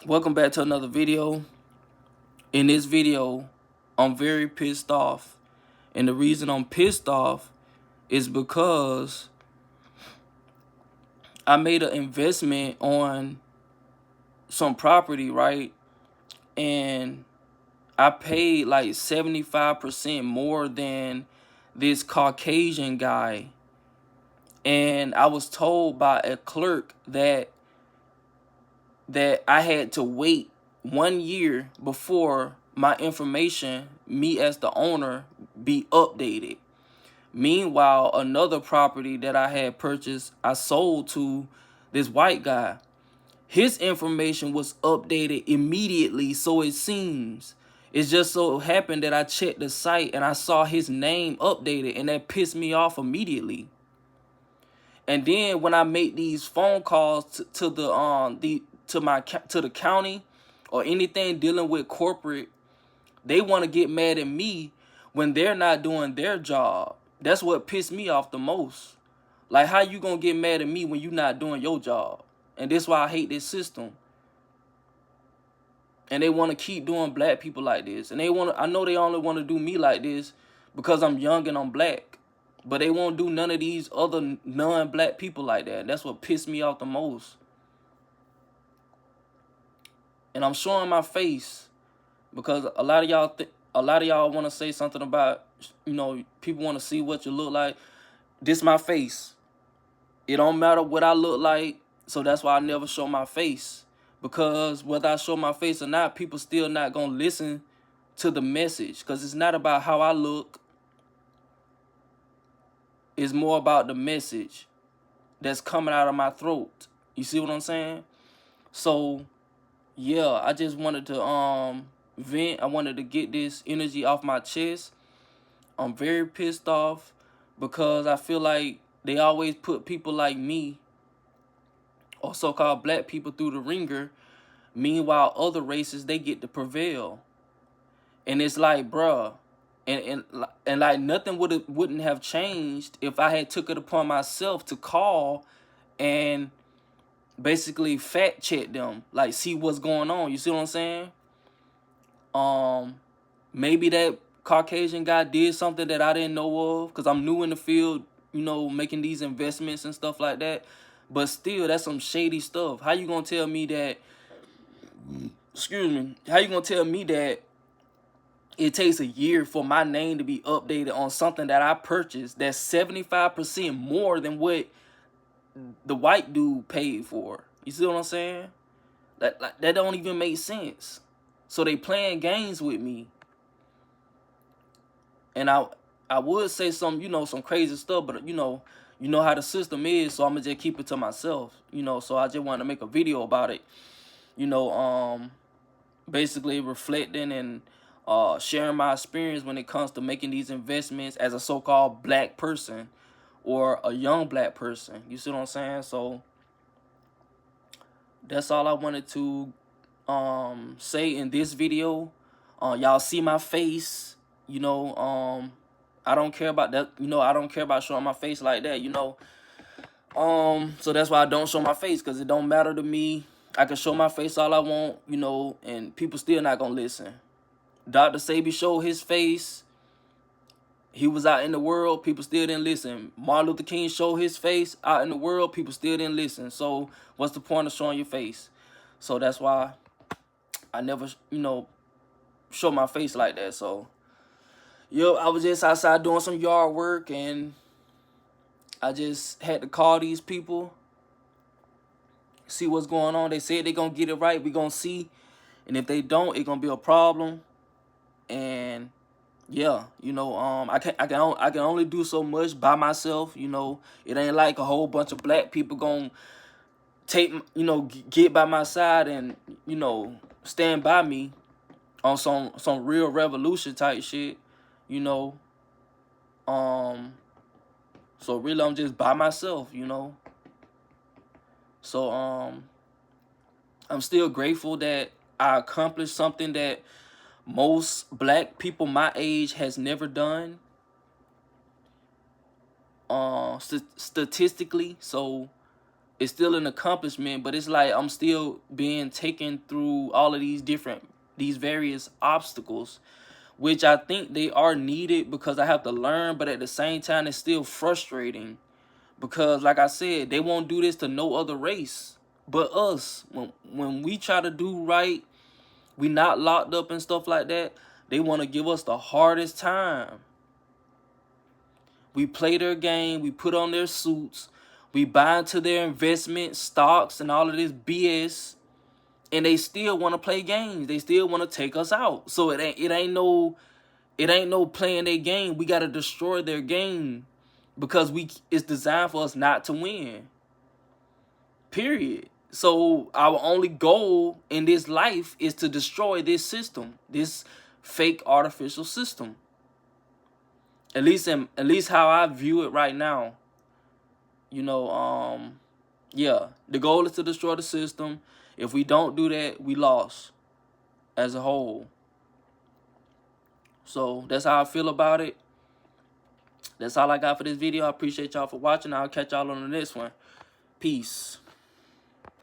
Welcome back to another video. In this video, I'm very pissed off. And the reason I'm pissed off is because I made an investment on some property, right? And I paid like 75% more than this Caucasian guy. And I was told by a clerk that I had to wait 1 year before my information, me as the owner, be updated. Meanwhile, another property that I had purchased, I sold to this white guy. His information was updated immediately, so it seems. It just so happened that I checked the site and I saw his name updated, and that pissed me off immediately. And then when I make these phone calls to the county or anything dealing with corporate, they want to get mad at me when they're not doing their job. That's what pissed me off the most. Like, how you gonna get mad at me when you not doing your job? And that's why I hate this system. And they want to keep doing black people like this. And I know they only want to do me like this because I'm young and I'm black. But they won't do none of these other non-black people like that. And that's what pissed me off the most. And I'm showing my face because a lot of y'all want to say something about, people want to see what you look like. This my face. It don't matter what I look like, so that's why I never show my face. Because whether I show my face or not, people still not gonna listen to the message. Because it's not about how I look. It's more about the message that's coming out of my throat. You see what I'm saying? So, yeah, I just wanted to vent. I wanted to get this energy off my chest. I'm very pissed off because I feel like they always put people like me or so-called black people through the ringer. Meanwhile, other races, they get to prevail. And it's like, bruh, and like nothing wouldn't have changed if I had took it upon myself to call and basically fact check them, like see what's going on. You see what I'm saying? Maybe that Caucasian guy did something that I didn't know of because I'm new in the field, making these investments and stuff like that. But still, that's some shady stuff. How you gonna tell me that? Excuse me. How you gonna tell me that it takes a year for my name to be updated on something that I purchased that's 75% more than what the white dude paid for? You see what I'm saying? That don't even make sense. So they playing games with me. And I would say some crazy stuff, but you know how the system is, so I'm gonna just keep it to myself. So I just wanted to make a video about it. Basically reflecting and sharing my experience when it comes to making these investments as a so-called black person or a young black person. You see what I'm saying? So that's all I wanted to say in this video. Y'all see my face. I don't care about that. I don't care about showing my face like that. So that's why I don't show my face, because it don't matter to me. I can show my face all I want, and people still not gonna listen. Dr. Sebi showed his face. He was out in the world, people still didn't listen. Martin Luther King showed his face out in the world, people still didn't listen. So what's the point of showing your face? So that's why I never, show my face like that. So, I was just outside doing some yard work, and I just had to call these people, see what's going on. They said they're going to get it right. We're going to see. And if they don't, it's going to be a problem. And yeah, I can only do so much by myself. It ain't like a whole bunch of black people gonna take, get by my side and, stand by me on some real revolution type shit. So really I'm just by myself. So I'm still grateful that I accomplished something that most black people my age has never done, statistically. So It's still an accomplishment, but it's like I'm still being taken through all of these various obstacles, which I think they are needed because I have to learn, but at the same time, it's still frustrating because, like I said, they won't do this to no other race but us. When we try to do right, we not locked up and stuff like that, they want to give us the hardest time. We play their game, we put on their suits, we buy into their investment stocks and all of this BS, and they still want to play games. They still want to take us out. So it ain't no playing their game. We got to destroy their game because it's designed for us not to win. Period. So our only goal in this life is to destroy this system, this fake artificial system. At least how I view it right now. You know, yeah, the goal is to destroy the system. If we don't do that, we lost as a whole. So that's how I feel about it. That's all I got for this video. I appreciate y'all for watching. I'll catch y'all on the next one. Peace.